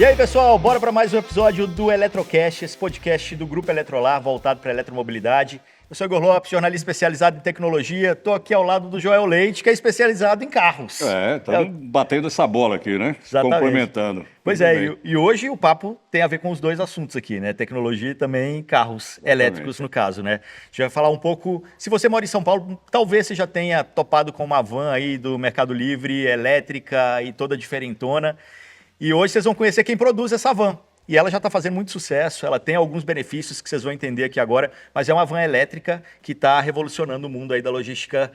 E aí, pessoal, bora para mais um episódio do Eletrocast, esse podcast do Grupo Eletrolar, voltado para a eletromobilidade. Eu sou Igor Lopes, jornalista especializado em tecnologia. Estou aqui ao lado do Joel Leite, que é especializado em carros. Estamos batendo essa bola aqui, né? Exatamente. Complementando. Pois é, e hoje o papo tem a ver com os dois assuntos aqui, né? Tecnologia e também carros elétricos, no caso, né? A gente vai falar um pouco... Se você mora em São Paulo, talvez você já tenha topado com uma van aí do Mercado Livre, elétrica e toda diferentona. E hoje vocês vão conhecer quem produz essa van. E ela já está fazendo muito sucesso, ela tem alguns benefícios que vocês vão entender aqui agora, mas é uma van elétrica que está revolucionando o mundo aí da logística,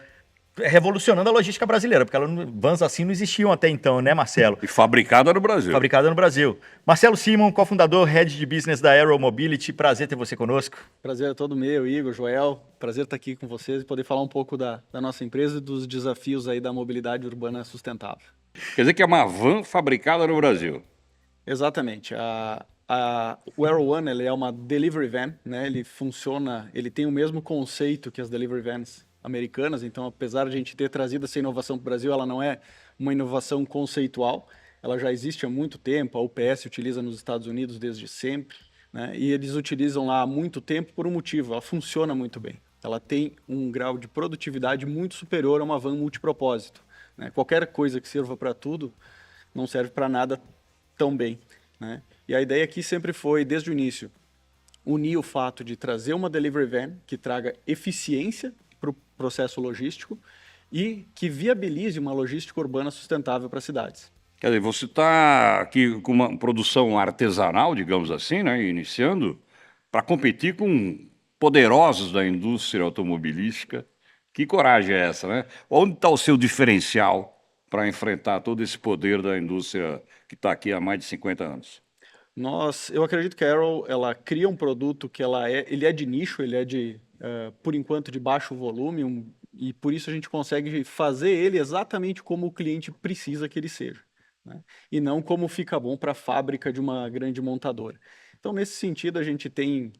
revolucionando a logística brasileira, porque vans assim não existiam até então, né, Marcelo? E fabricada no Brasil. Fabricada no Brasil. Marcelo Simon, cofundador, Head de Business da Aero Mobility, prazer ter você conosco. Prazer é todo meu, Igor, Joel, prazer estar aqui com vocês e poder falar um pouco da nossa empresa e dos desafios aí da mobilidade urbana sustentável. Quer dizer que é uma van fabricada no Brasil. Exatamente. O Aero One ele é uma delivery van, né? Ele funciona, ele tem o mesmo conceito que as delivery vans americanas, então apesar de a gente ter trazido essa inovação para o Brasil, ela não é uma inovação conceitual, ela já existe há muito tempo, a UPS utiliza nos Estados Unidos desde sempre, né? E eles utilizam lá há muito tempo por um motivo, ela funciona muito bem. Ela tem um grau de produtividade muito superior a uma van multipropósito, né? Qualquer coisa que sirva para tudo não serve para nada tão bem, né? E a ideia aqui sempre foi, desde o início, unir o fato de trazer uma delivery van que traga eficiência para o processo logístico e que viabilize uma logística urbana sustentável para as cidades. Quer dizer, você está aqui com uma produção artesanal, digamos assim, né, iniciando, para competir com poderosos da indústria automobilística. Que coragem é essa, né? Onde está o seu diferencial para enfrentar todo esse poder da indústria que está aqui há mais de 50 anos? Eu acredito que a Aero, ela cria um produto que ele é de nicho, ele é por enquanto, de baixo volume, e por isso a gente consegue fazer ele exatamente como o cliente precisa que ele seja, né? E não como fica bom para a fábrica de uma grande montadora. Então, nesse sentido, a gente tem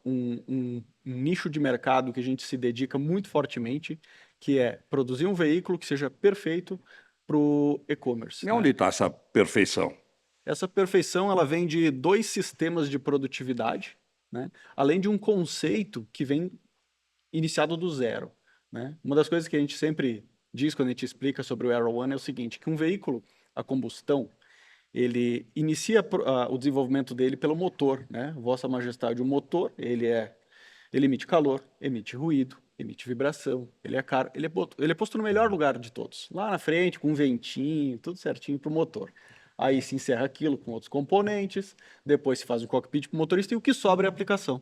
um nicho de mercado que a gente se dedica muito fortemente, que é produzir um veículo que seja perfeito para o e-commerce. E onde está essa perfeição? Essa perfeição ela vem de dois sistemas de produtividade, né? Além de um conceito que vem iniciado do zero, né? Uma das coisas que a gente sempre diz quando a gente explica sobre o Aero One é o seguinte, que um veículo a combustão, ele inicia o desenvolvimento dele pelo motor, né? Vossa Majestade, o motor, ele emite calor, emite ruído, emite vibração, ele é caro, ele é posto no melhor lugar de todos, lá na frente, com um ventinho, tudo certinho para o motor. Aí se encerra aquilo com outros componentes, depois se faz o cockpit para o motorista e o que sobra é a aplicação.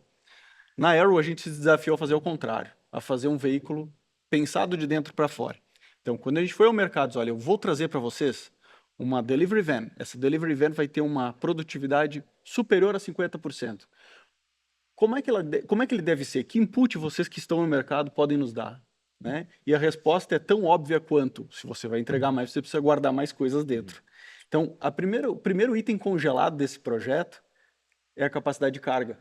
Na Aero a gente se desafiou a fazer o contrário, a fazer um veículo pensado de dentro para fora. Então, quando a gente foi ao mercado, diz, olha, eu vou trazer para vocês uma delivery van. Essa delivery van vai ter uma produtividade superior a 50%. Como é que ele deve ser? Que input vocês que estão no mercado podem nos dar, né? E a resposta é tão óbvia quanto, se você vai entregar mais, você precisa guardar mais coisas dentro. Então, o primeiro item congelado desse projeto é a capacidade de carga.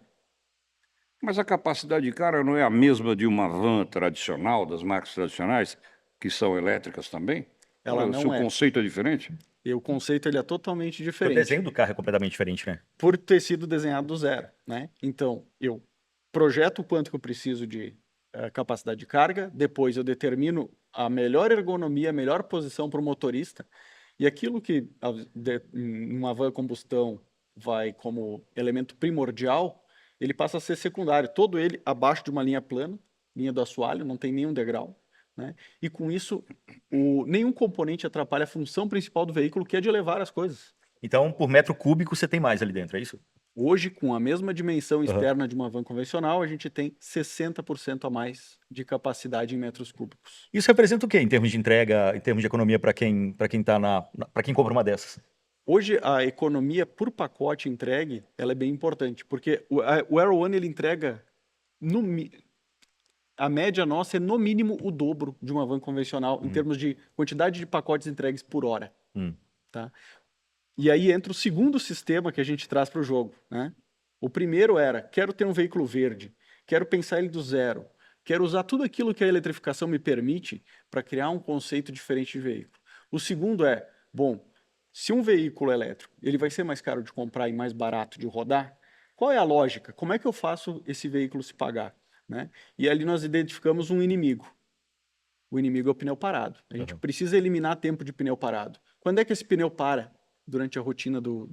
Mas a capacidade de carga não é a mesma de uma van tradicional, das marcas tradicionais, que são elétricas também? Ela não é. O seu conceito é diferente? E o conceito ele é totalmente diferente. O desenho do carro é completamente diferente, né? Por ter sido desenhado do zero, né? Então, eu projeto o quanto que eu preciso de capacidade de carga, depois eu determino a melhor ergonomia, a melhor posição para o motorista, e aquilo que numa van a combustão vai como elemento primordial, ele passa a ser secundário, todo ele abaixo de uma linha plana, linha do assoalho, não tem nenhum degrau, né? E com isso, nenhum componente atrapalha a função principal do veículo, que é de levar as coisas. Então, por metro cúbico, você tem mais ali dentro, é isso? Hoje, com a mesma dimensão externa de uma van convencional, a gente tem 60% a mais de capacidade em metros cúbicos. Isso representa o quê em termos de entrega, em termos de economia para quem compra uma dessas? Hoje, a economia por pacote entregue, ela é bem importante, porque o Aero One ele entrega, a média nossa é no mínimo o dobro de uma van convencional, em termos de quantidade de pacotes entregues por hora. Tá? E aí entra o segundo sistema que a gente traz para o jogo, né? O primeiro era, quero ter um veículo verde, quero pensar ele do zero, quero usar tudo aquilo que a eletrificação me permite para criar um conceito diferente de veículo. O segundo é, bom, Se um veículo elétrico ele vai ser mais caro de comprar e mais barato de rodar, qual é a lógica? Como é que eu faço esse veículo se pagar? Né? E ali nós identificamos um inimigo. O inimigo é o pneu parado. A gente precisa eliminar tempo de pneu parado. Quando é que esse pneu para durante a rotina do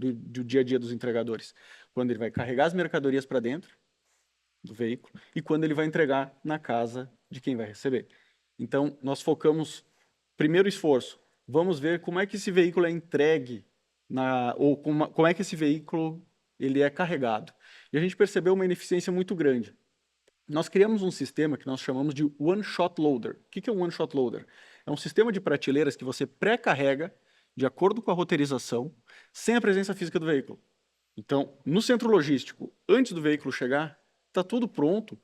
dia a dia dos entregadores? Quando ele vai carregar as mercadorias para dentro do veículo e quando ele vai entregar na casa de quem vai receber. Então, nós focamos, primeiro esforço, vamos ver como é que esse veículo é entregue, ou como é que esse veículo ele é carregado. E a gente percebeu uma ineficiência muito grande. Nós criamos um sistema que nós chamamos de One-Shot Loader. O que é um One-Shot Loader? É um sistema de prateleiras que você pré-carrega de acordo com a roteirização, sem a presença física do veículo. Então, no centro logístico, antes do veículo chegar, está tudo pronto,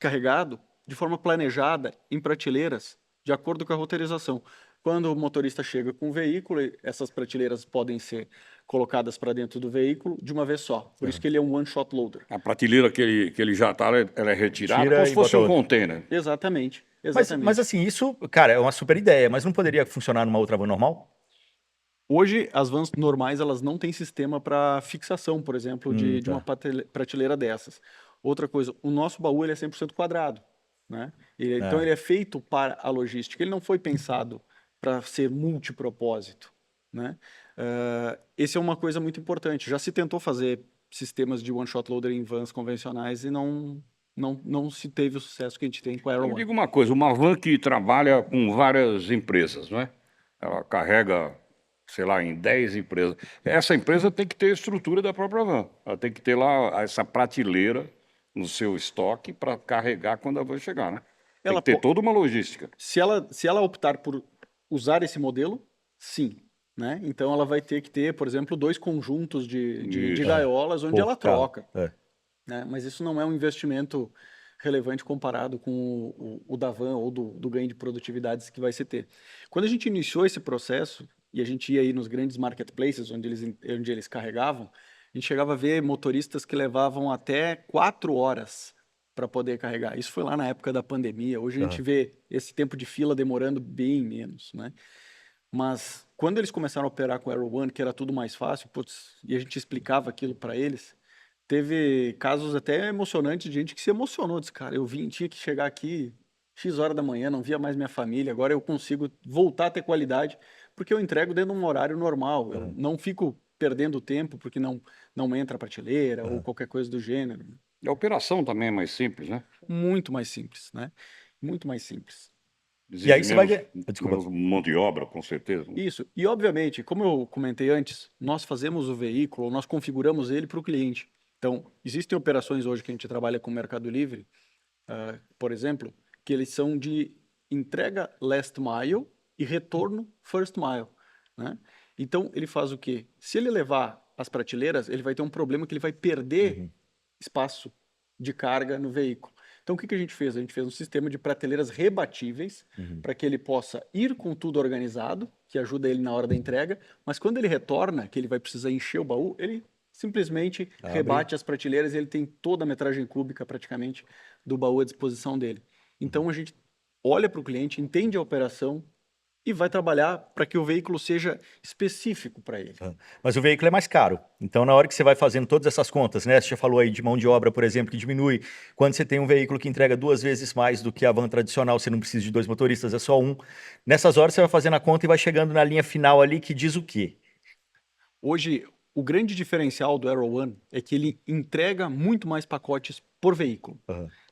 carregado, de forma planejada, em prateleiras, de acordo com a roteirização. Quando o motorista chega com o veículo, essas prateleiras podem ser colocadas para dentro do veículo de uma vez só. Por isso que ele é um one-shot loader. A prateleira que ele já está, ela é retirada Tira como e se fosse bota um outra. container. Exatamente. Mas, Exatamente. mas assim, isso, cara, é uma super ideia, mas não poderia funcionar numa outra van normal? Hoje, as vans normais elas não têm sistema para fixação, por exemplo, de uma prateleira dessas. Outra coisa, o nosso baú ele é 100% quadrado. Né? Então, ele é feito para a logística. Ele não foi pensado para ser multipropósito. Né? Essa é uma coisa muito importante. Já se tentou fazer sistemas de one-shot loader em vans convencionais e não se teve o sucesso que a gente tem com a Aero Eu One. digo uma coisa, uma van que trabalha com várias empresas, não é? Ela carrega, sei lá, em 10 empresas. Essa empresa tem que ter a estrutura da própria van. Ela tem que ter lá essa prateleira no seu estoque para carregar quando a van chegar, né? Tem Ela que ter po- toda uma logística. Se ela optar por usar esse modelo, sim. Né? Então ela vai ter que ter, por exemplo, 2 conjuntos de Isso. gaiolas onde ela Cara, troca. Né? Mas isso não é um investimento relevante comparado com o da van ou do ganho de produtividades que vai se ter. Quando a gente iniciou esse processo, e a gente ia aí nos grandes marketplaces onde eles carregavam, a gente chegava a ver motoristas que levavam até 4 horas para poder carregar. Isso foi lá na época da pandemia. Hoje a gente vê esse tempo de fila demorando bem menos, né? Mas quando eles começaram a operar com o Aero One, que era tudo mais fácil, putz, e a gente explicava aquilo para eles, teve casos até emocionantes de gente que se emocionou. Disse, cara, tinha que chegar aqui X hora da manhã, não via mais minha família, agora eu consigo voltar a ter qualidade, porque eu entrego dentro de um horário normal. Eu não fico perdendo tempo porque não entra a prateleira ou qualquer coisa do gênero. E a operação também é mais simples, né? Muito mais simples, né? Muito mais simples. E aí você vai menos, ver. Desculpa. menos mão de obra, com certeza. Isso. E, obviamente, como eu comentei antes, nós fazemos o veículo, nós configuramos ele para o cliente. Então, existem operações hoje que a gente trabalha com o Mercado Livre, por exemplo, que eles são de entrega last mile e retorno first mile. Né? Então, ele faz o quê? Se ele levar as prateleiras, ele vai ter um problema que ele vai perder espaço de carga no veículo. Então, o que a gente fez? A gente fez um sistema de prateleiras rebatíveis para que ele possa ir com tudo organizado, que ajuda ele na hora da entrega, mas quando ele retorna, que ele vai precisar encher o baú, ele simplesmente rebate as prateleiras e ele tem toda a metragem cúbica praticamente do baú à disposição dele. Então, a gente olha para o cliente, entende a operação e vai trabalhar para que o veículo seja específico para ele. Mas o veículo é mais caro. Então, na hora que você vai fazendo todas essas contas, né? Você já falou aí de mão de obra, por exemplo, que diminui. Quando você tem um veículo que entrega 2 vezes mais do que a van tradicional, você não precisa de 2 motoristas, é só um. Nessas horas você vai fazendo a conta e vai chegando na linha final ali que diz o quê? Hoje, o grande diferencial do Aero One é que ele entrega muito mais pacotes por veículo.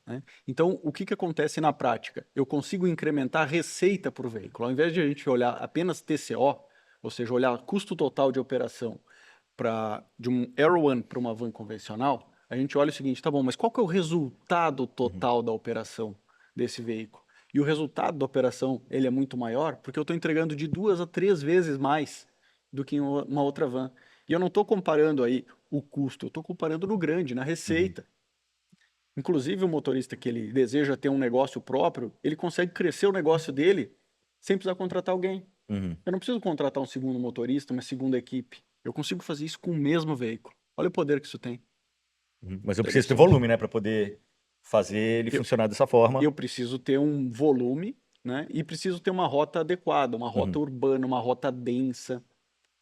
Né? Então, o que acontece na prática? Eu consigo incrementar a receita por veículo. Ao invés de a gente olhar apenas TCO, ou seja, olhar custo total de operação de um Aero One para uma van convencional, a gente olha o seguinte, tá bom, mas qual que é o resultado total da operação desse veículo? E o resultado da operação ele é muito maior porque eu estou entregando de 2 a 3 vezes mais do que em uma outra van. E eu não estou comparando aí o custo, eu estou comparando no grande, na receita. Inclusive, o motorista que ele deseja ter um negócio próprio, ele consegue crescer o negócio dele sem precisar contratar alguém. Eu não preciso contratar um segundo motorista, uma segunda equipe. Eu consigo fazer isso com o mesmo veículo. Olha o poder que isso tem. Mas eu preciso ter volume, né? Para poder fazer ele funcionar dessa forma. Eu preciso ter um volume, né? E preciso ter uma rota adequada, uma rota urbana, uma rota densa.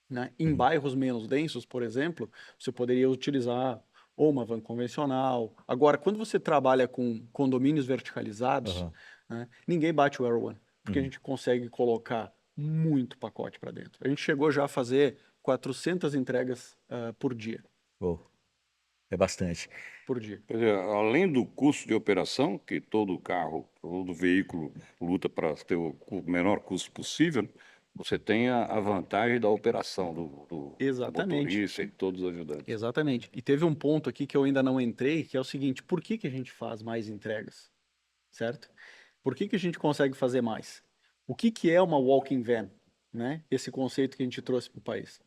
né? Em bairros menos densos, por exemplo, você poderia utilizar ou uma van convencional. Agora, quando você trabalha com condomínios verticalizados, Aham. né, ninguém bate o Aero One, porque a gente consegue colocar muito pacote para dentro. A gente chegou já a fazer 400 entregas por dia. Pô, é bastante. Por dia. Quer dizer, além do custo de operação, que todo carro, todo veículo luta para ter o menor custo possível, né, você tem a vantagem da operação do Exatamente. motorista e de todos os ajudantes. Exatamente. E teve um ponto aqui que eu ainda não entrei, que é o seguinte: por que que a gente faz mais entregas? Certo? Por que que a gente consegue fazer mais? O que que é uma walking van, né? Esse conceito que a gente trouxe para o país.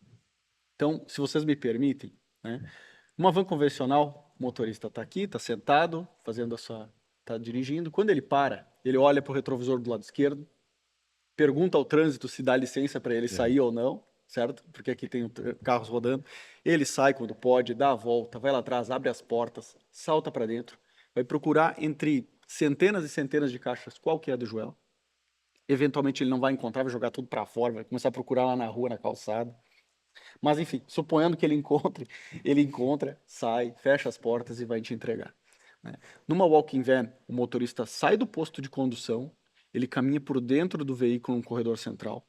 Então, se vocês me permitem, né? Uma van convencional, o motorista está aqui, está sentado, fazendo está dirigindo. Quando ele para, ele olha para o retrovisor do lado esquerdo, pergunta ao trânsito se dá licença para ele sair ou não, certo? Porque aqui tem carros rodando. Ele sai quando pode, dá a volta, vai lá atrás, abre as portas, salta para dentro, vai procurar entre centenas e centenas de caixas qual que é a do Joel. Eventualmente ele não vai encontrar, vai jogar tudo para fora, vai começar a procurar lá na rua, na calçada. Mas enfim, suponhando que ele encontra, sai, fecha as portas e vai te entregar, né? Numa walk-in van, o motorista sai do posto de condução, ele caminha por dentro do veículo no corredor central,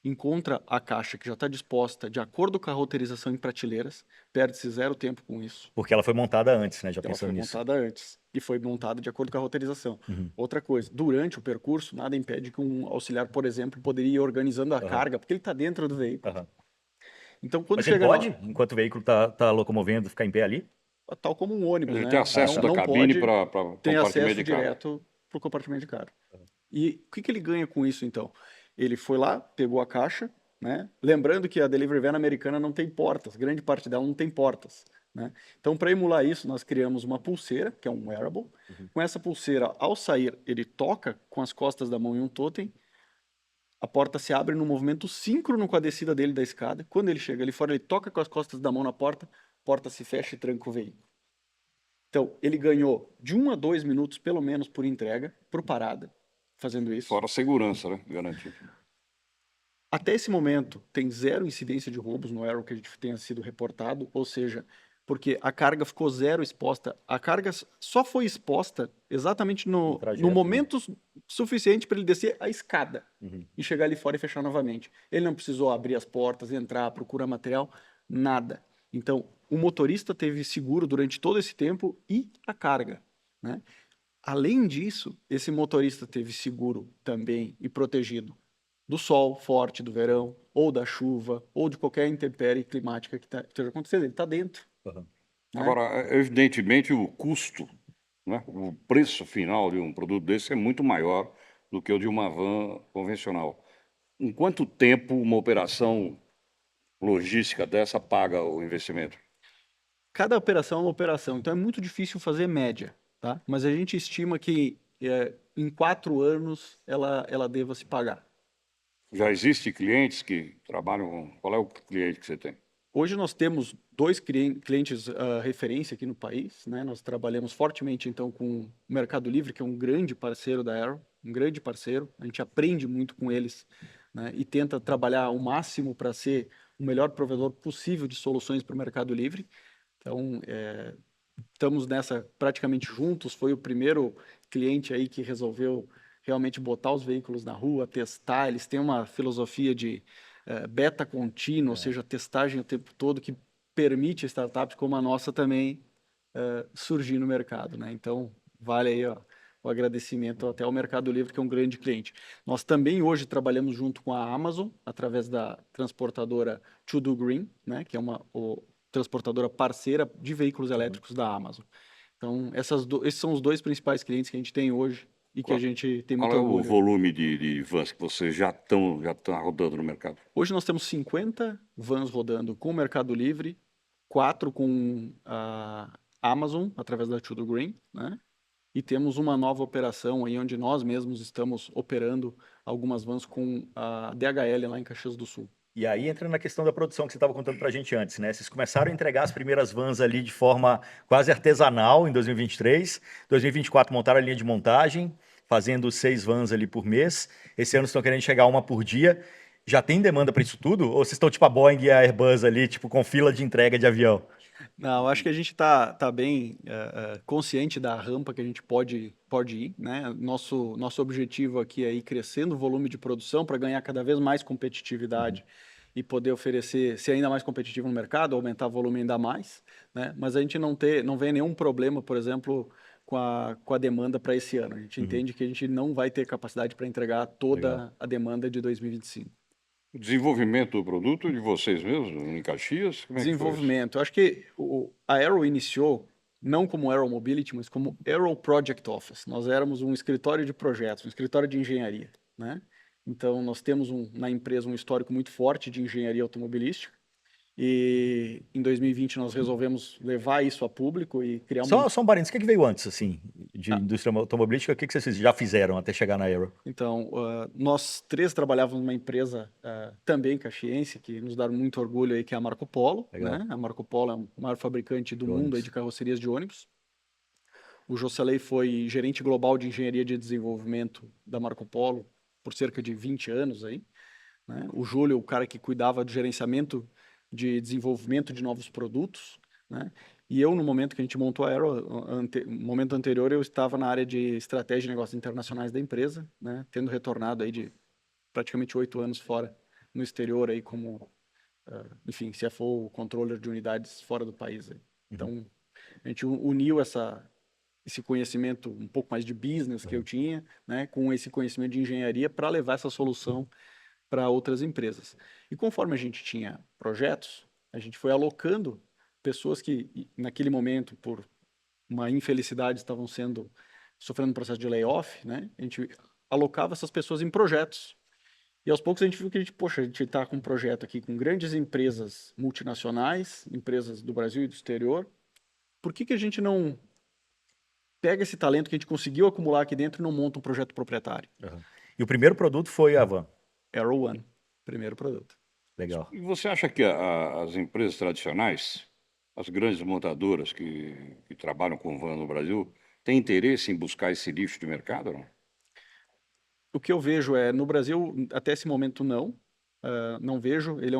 encontra a caixa que já está disposta de acordo com a roteirização em prateleiras, perde-se zero tempo com isso. Porque ela foi montada antes, né? Já Ela pensando foi nisso. montada antes e foi montada de acordo com a roteirização. Uhum. Outra coisa, durante o percurso, nada impede que um auxiliar, por exemplo, poderia ir organizando a carga, porque ele está dentro do veículo. Aham. Então, quando Mas ele chega pode, enquanto o veículo tá locomovendo, ficar em pé ali? tal como um ônibus, Ele né? tem acesso da Não cabine pode para ter compartimento acesso de carga. direto para o compartimento de carga. E o que que ele ganha com isso, então? Ele foi lá, pegou a caixa, né? Lembrando que a Delivery Van americana não tem portas, grande parte dela não tem portas, né? Então, para emular isso, nós criamos uma pulseira, que é um wearable. Com essa pulseira, ao sair, ele toca com as costas da mão em um totem, a porta se abre num movimento síncrono com a descida dele da escada. Quando ele chega ali fora, ele toca com as costas da mão na porta, a porta se fecha e tranca o veículo. Então, ele ganhou de 1 a 2 minutos, pelo menos, por entrega, por parada, fazendo isso. Fora a segurança, né? Garantido. Até esse momento, tem zero incidência de roubos no Aero que a gente tenha sido reportado, ou seja, porque a carga ficou zero exposta. A carga só foi exposta exatamente no trajeto, né? momento suficiente para ele descer a escada e chegar ali fora e fechar novamente. Ele não precisou abrir as portas, entrar, procurar material, nada. Então, o motorista teve seguro durante todo esse tempo e a carga, né? Além disso, esse motorista teve seguro também e protegido do sol forte do verão, ou da chuva, ou de qualquer intempérie climática que esteja acontecendo. Ele está dentro. Aham. Né? Agora, evidentemente, o custo, né? O preço final de um produto desse é muito maior do que o de uma van convencional. Em quanto tempo uma operação logística dessa paga o investimento? Cada operação é uma operação, então é muito difícil fazer média, tá? Mas a gente estima que em 4 anos ela deva se pagar. Já existem clientes que trabalham com... Qual é o cliente que você tem? Hoje nós temos 2 clientes referência aqui no país, né? Nós trabalhamos fortemente então com o Mercado Livre, que é um grande parceiro da Aero, um grande parceiro. A gente aprende muito com eles, né? E tenta trabalhar o máximo para ser o melhor provedor possível de soluções para o Mercado Livre. Então, estamos nessa praticamente juntos. Foi o primeiro cliente aí que resolveu realmente botar os veículos na rua, testar. Eles têm uma filosofia de beta contínua, ou seja, testagem o tempo todo, que permite startups como a nossa também surgir no mercado, né? Então, vale aí o agradecimento até ao Mercado Livre, que é um grande cliente. Nós também hoje trabalhamos junto com a Amazon, através da transportadora To Do Green, né? Que é uma transportadora parceira de veículos elétricos da Amazon. Então, esses são os 2 principais clientes que a gente tem hoje e que a gente tem muito Qual é o orgulho. volume de vans que vocês já estão rodando no mercado? Hoje nós temos 50 vans rodando com o Mercado Livre, 4 com a Amazon, através da To Do Green, né? E temos uma nova operação aí onde nós mesmos estamos operando algumas vans com a DHL lá em Caxias do Sul. E aí entra na questão da produção que você estava contando para a gente antes, né? Vocês começaram a entregar as primeiras vans ali de forma quase artesanal em 2023. 2024 montaram a linha de montagem, fazendo 6 vans ali por mês. Esse ano estão querendo chegar a 1 por dia. Já tem demanda para isso tudo? Ou vocês estão tipo a Boeing e a Airbus ali, tipo com fila de entrega de avião? Não, acho que a gente tá bem consciente da rampa que a gente pode ir, né? Nosso objetivo aqui é ir crescendo o volume de produção para ganhar cada vez mais competitividade e poder oferecer, ser ainda mais competitivo no mercado, aumentar o volume ainda mais, né? Mas a gente não vê nenhum problema, por exemplo, com a demanda para esse ano. A gente Uhum. entende que a gente não vai ter capacidade para entregar Legal. toda a demanda de 2025. O desenvolvimento do produto de vocês mesmos, em Caxias? Como é que foi isso? Desenvolvimento. Eu acho que a Aero iniciou não como Aero Mobility, mas como Aero Project Office. Nós éramos um escritório de projetos, um escritório de engenharia, né? Então, nós temos na empresa um histórico muito forte de engenharia automobilística. E em 2020 nós resolvemos levar isso a público e criar uma. Só um parênteses, o que veio antes, assim, de Ah, indústria automobilística? O que vocês já fizeram até chegar na Aero? então, nós três trabalhávamos numa empresa também caxiense, que nos dá muito orgulho aí, que é a Marco Polo, Legal. né? A Marco Polo é o maior fabricante do De mundo aí ônibus. de carrocerias de ônibus. O Jocelyn foi gerente global de engenharia de desenvolvimento da Marco Polo por cerca de 20 anos aí, né? O Júlio, o cara que cuidava do gerenciamento de desenvolvimento de novos produtos, né? E eu, no momento que a gente montou a Aero, no momento anterior, eu estava na área de estratégia e negócios internacionais da empresa, né? Tendo retornado aí de praticamente 8 anos fora, no exterior aí como, enfim, CFO, controller de unidades fora do país aí. Uhum. Então, a gente uniu esse conhecimento um pouco mais de business que eu tinha, né, com esse conhecimento de engenharia para levar essa solução para outras empresas. E conforme a gente tinha projetos, a gente foi alocando pessoas que naquele momento, por uma infelicidade, estavam sofrendo um processo de layoff, né? A gente alocava essas pessoas em projetos. E aos poucos a gente viu que poxa, a gente está com um projeto aqui com grandes empresas multinacionais, empresas do Brasil e do exterior. Por que a gente não pega esse talento que a gente conseguiu acumular aqui dentro e não monta um projeto proprietário? Uhum. E o primeiro produto foi a van. Aero One, primeiro produto. Legal. E você acha que as empresas tradicionais, as grandes montadoras que trabalham com van no Brasil, têm interesse em buscar esse nicho de mercado, não? O que eu vejo no Brasil, até esse momento, não. Não vejo. Ele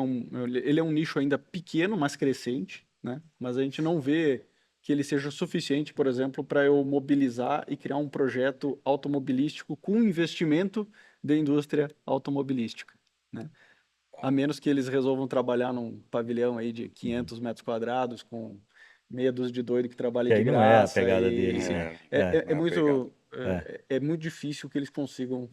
é um nicho ainda pequeno, mas crescente, né? Mas a gente não vê que ele seja suficiente, por exemplo, para eu mobilizar e criar um projeto automobilístico com investimento da indústria automobilística, né? A menos que eles resolvam trabalhar num pavilhão aí de 500 metros quadrados com meia dúzia de doido que trabalha Que de aí não é a graça pegada e deles, né? é Não é a pegada. muito difícil que eles consigam.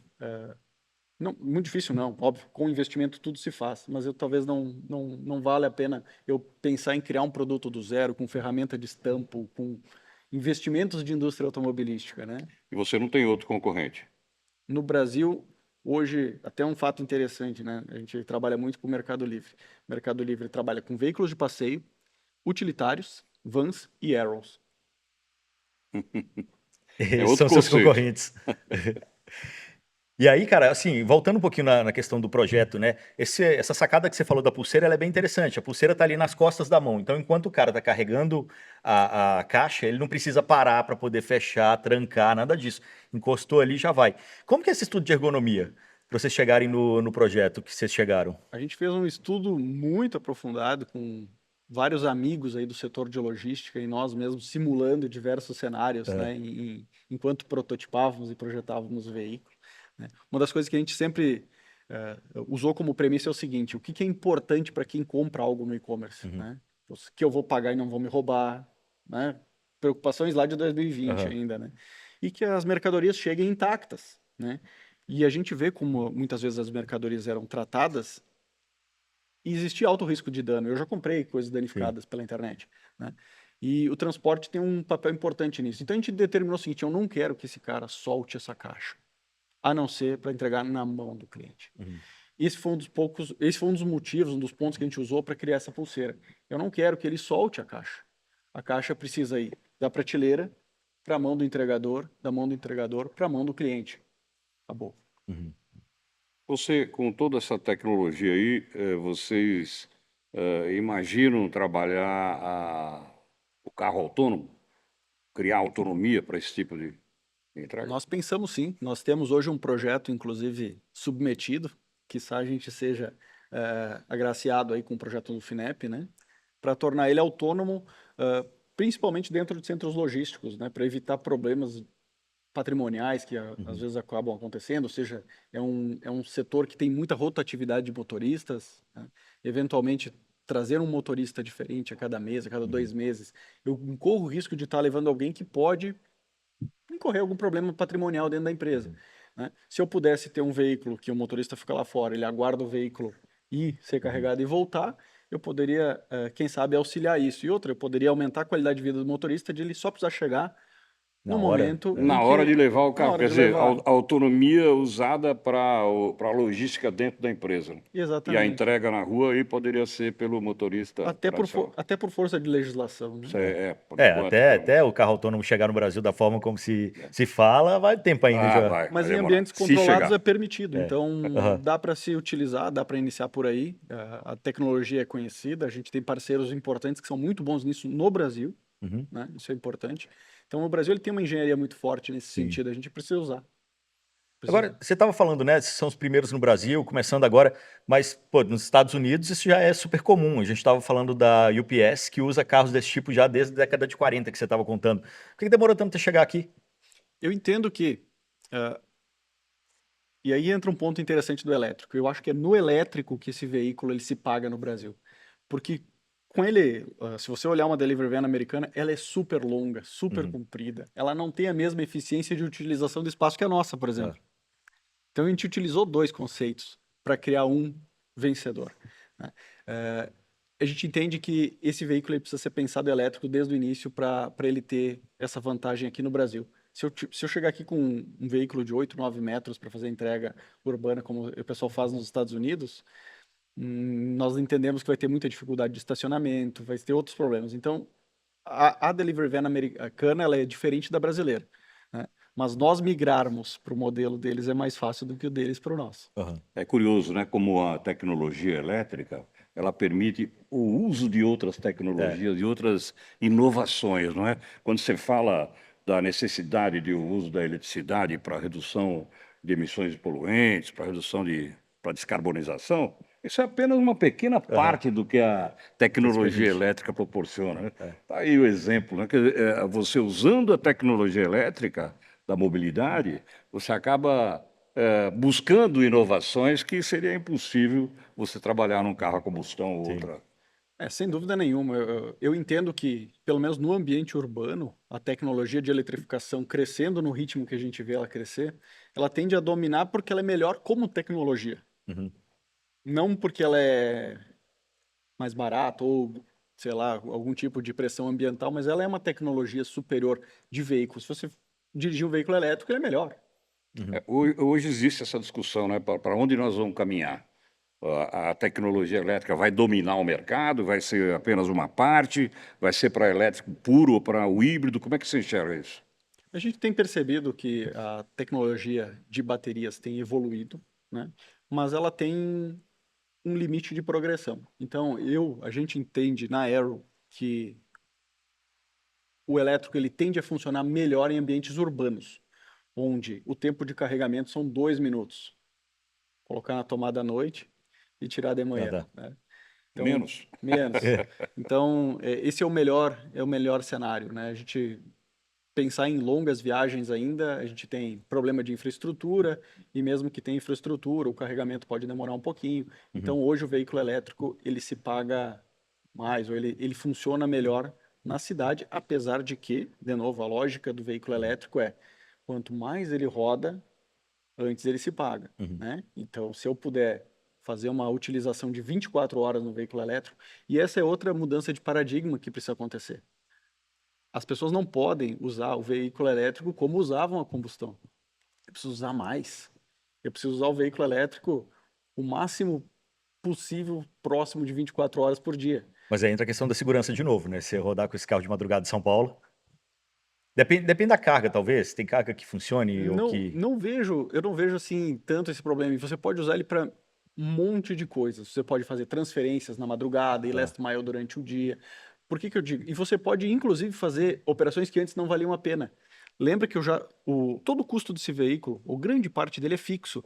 Não, muito difícil não, óbvio, com investimento tudo se faz, mas eu talvez não vale a pena eu pensar em criar um produto do zero, com ferramenta de estampo, com investimentos de indústria automobilística, né? E você não tem outro concorrente. No Brasil, hoje, até um fato interessante, né? A gente trabalha muito com o Mercado Livre. O Mercado Livre trabalha com veículos de passeio, utilitários, vans e arrows. É Esses outro são seus conceito. concorrentes. E aí, cara, assim, voltando um pouquinho na questão do projeto, né? Essa sacada que você falou da pulseira, ela é bem interessante. A pulseira tá ali nas costas da mão. Então, enquanto o cara tá carregando a caixa, ele não precisa parar para poder fechar, trancar, nada disso. Encostou ali, já vai. Como que é esse estudo de ergonomia? Para vocês chegarem no projeto que vocês chegaram? A gente fez um estudo muito aprofundado com vários amigos aí do setor de logística e nós mesmos simulando diversos cenários, É. né, enquanto prototipávamos e projetávamos o veículo, né. Uma das coisas que a gente sempre usou como premissa é o seguinte: o que é importante para quem compra algo no e-commerce, Uhum. né? Que eu vou pagar e não vão me roubar, né? Preocupações lá de 2020 Aham. ainda, né? E que as mercadorias cheguem intactas, né? E a gente vê como muitas vezes as mercadorias eram tratadas e existia alto risco de dano. Eu já comprei coisas Sim. danificadas pela internet, né? E o transporte tem um papel importante nisso. Então a gente determinou o seguinte: eu não quero que esse cara solte essa caixa, a não ser para entregar na mão do cliente. Uhum. Esse foi um dos motivos, um dos pontos que a gente usou para criar essa pulseira. Eu não quero que ele solte a caixa. A caixa precisa ir da prateleira para a mão do entregador, da mão do entregador para a mão do cliente. Acabou. Uhum. Você, com toda essa tecnologia aí, vocês imaginam trabalhar o carro autônomo? Criar autonomia para esse tipo de entrega? Nós pensamos sim. Nós temos hoje um projeto, inclusive, submetido, quiçá a gente seja agraciado aí com o projeto do FINEP, né, para tornar ele autônomo, principalmente dentro de centros logísticos, né, para evitar problemas patrimoniais que às vezes acabam acontecendo, ou seja, é um setor que tem muita rotatividade de motoristas, né, eventualmente trazer um motorista diferente a cada mês, a cada 2 meses, eu corro o risco de estar levando alguém que pode incorrer algum problema patrimonial dentro da empresa, né? Se eu pudesse ter um veículo que o motorista fica lá fora, ele aguarda o veículo ir ser carregado e voltar, eu poderia, quem sabe, auxiliar isso. E outra, eu poderia aumentar a qualidade de vida do motorista de ele só precisar chegar Na no hora, momento Na em hora que... de levar o Na carro, hora quer de dizer, levar. a autonomia usada para a logística dentro da empresa, né? E a Exatamente. entrega na rua aí poderia ser pelo motorista tradicional. Até por força de legislação, né? Isso por É, enquanto, até o carro autônomo chegar no Brasil da forma como se fala, vai tempo ainda já. Mas vai em demorar. ambientes Se controlados chegar. é permitido, então Aham. dá para se utilizar, dá para iniciar por aí. A tecnologia é conhecida, a gente tem parceiros importantes que são muito bons nisso no Brasil, Uhum. né? Isso é importante. Então o Brasil ele tem uma engenharia muito forte nesse Sim. sentido, a gente precisa usar. Agora, você estava falando, né? São os primeiros no Brasil, começando agora, mas pô, nos Estados Unidos isso já é super comum. A gente estava falando da UPS, que usa carros desse tipo já desde a década de 40, que você estava contando. Por que demorou tanto para chegar aqui? Eu entendo que, e aí entra um ponto interessante do elétrico. Eu acho que é no elétrico que esse veículo ele se paga no Brasil. Porque com ele, se você olhar uma delivery van americana, ela é super longa, super comprida. Ela não tem a mesma eficiência de utilização do espaço que a nossa, por exemplo. Então a gente utilizou 2 conceitos para criar um vencedor, né? A gente entende que esse veículo ele precisa ser pensado elétrico desde o início para ele ter essa vantagem aqui no Brasil. Se eu chegar aqui com um veículo de 8, 9 metros para fazer entrega urbana, como o pessoal faz nos Estados Unidos, nós entendemos que vai ter muita dificuldade de estacionamento, vai ter outros problemas. Então, a delivery van americana ela é diferente da brasileira, né? Mas nós migrarmos para o modelo deles é mais fácil do que o deles para o nosso. É curioso, né? Como a tecnologia elétrica, ela permite o uso de outras tecnologias, de outras inovações, não é? Quando você fala da necessidade de uso da eletricidade para redução de emissões poluentes, para descarbonização, isso é apenas uma pequena parte do que a tecnologia elétrica proporciona, né? Tá aí o exemplo, né? Você usando a tecnologia elétrica da mobilidade, você acaba buscando inovações que seria impossível você trabalhar num carro a combustão ou outra. Sem dúvida nenhuma. Eu entendo que, pelo menos no ambiente urbano, a tecnologia de eletrificação crescendo no ritmo que a gente vê ela crescer, ela tende a dominar porque ela é melhor como tecnologia. Não porque ela é mais barata ou, sei lá, algum tipo de pressão ambiental, mas ela é uma tecnologia superior de veículos. Se você dirigir um veículo elétrico, ele é melhor. Hoje existe essa discussão, né? Para onde nós vamos caminhar? A tecnologia elétrica vai dominar o mercado? Vai ser apenas uma parte? Vai ser para elétrico puro ou para o híbrido? Como é que você enxerga isso? A gente tem percebido que a tecnologia de baterias tem evoluído, né? Mas ela tem um limite de progressão. Então, a gente entende na Aero que o elétrico ele tende a funcionar melhor em ambientes urbanos, onde o tempo de carregamento são 2 minutos. Colocar na tomada à noite e tirar de manhã, né? Então, Menos. Menos. Então, esse é o melhor cenário, né? A gente pensar em longas viagens ainda, a gente tem problema de infraestrutura, e mesmo que tenha infraestrutura, o carregamento pode demorar um pouquinho. Então, hoje o veículo elétrico, ele se paga mais, ou ele funciona melhor na cidade, apesar de que, de novo, a lógica do veículo elétrico é, quanto mais ele roda, antes ele se paga, né? Então, se eu puder fazer uma utilização de 24 horas no veículo elétrico, e essa é outra mudança de paradigma que precisa acontecer. As pessoas não podem usar o veículo elétrico como usavam a combustão. Eu preciso usar mais. Eu preciso usar o veículo elétrico o máximo possível, próximo de 24 horas por dia. Mas aí entra a questão da segurança de novo, né? Você rodar com esse carro de madrugada em São Paulo. Depende da carga, talvez. Tem carga que funcione ou que. Eu não vejo assim tanto esse problema. E você pode usar ele para um monte de coisas. Você pode fazer transferências na madrugada e last mile durante o dia. Por que eu digo? E você pode, inclusive, fazer operações que antes não valiam a pena. Lembra que todo o custo desse veículo, ou grande parte dele é fixo.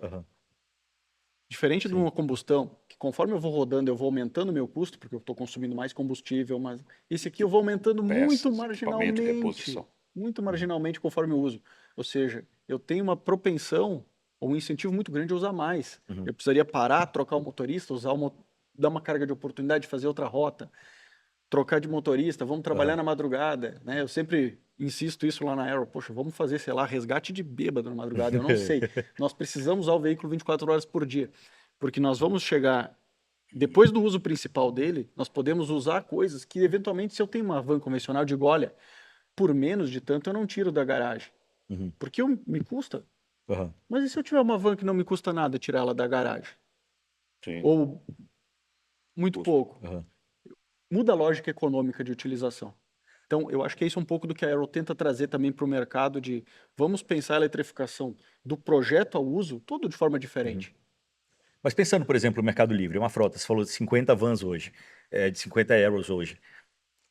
Diferente de Sim. uma combustão, que conforme eu vou rodando, eu vou aumentando o meu custo, porque eu estou consumindo mais combustível, mas esse aqui eu vou aumentando Peças, equipamento, reposição. muito Uhum. marginalmente conforme eu uso. Ou seja, eu tenho uma propensão ou um incentivo muito grande a usar mais. Uhum. Eu precisaria parar, trocar o motorista, dar uma carga de oportunidade, fazer outra rota, trocar de motorista, vamos trabalhar Aham. na madrugada, né? Eu sempre insisto isso lá na Aero, poxa, vamos fazer, sei lá, resgate de bêbado na madrugada, eu não sei. Nós precisamos usar o veículo 24 horas por dia, porque nós vamos chegar, depois do uso principal dele, nós podemos usar coisas que, eventualmente, se eu tenho uma van convencional, eu digo, olha, por menos de tanto eu não tiro da garagem, Uhum. porque me custa. Aham. Mas e se eu tiver uma van que não me custa nada tirar ela da garagem? Sim. Ou muito Custo. pouco? Aham. Muda a lógica econômica de utilização. Então, eu acho que é isso um pouco do que a Aero tenta trazer também para o mercado de vamos pensar a eletrificação do projeto ao uso, tudo de forma Uhum. diferente. Mas pensando, por exemplo, no Mercado Livre, uma frota, você falou de 50 vans hoje, de 50 Aeros hoje.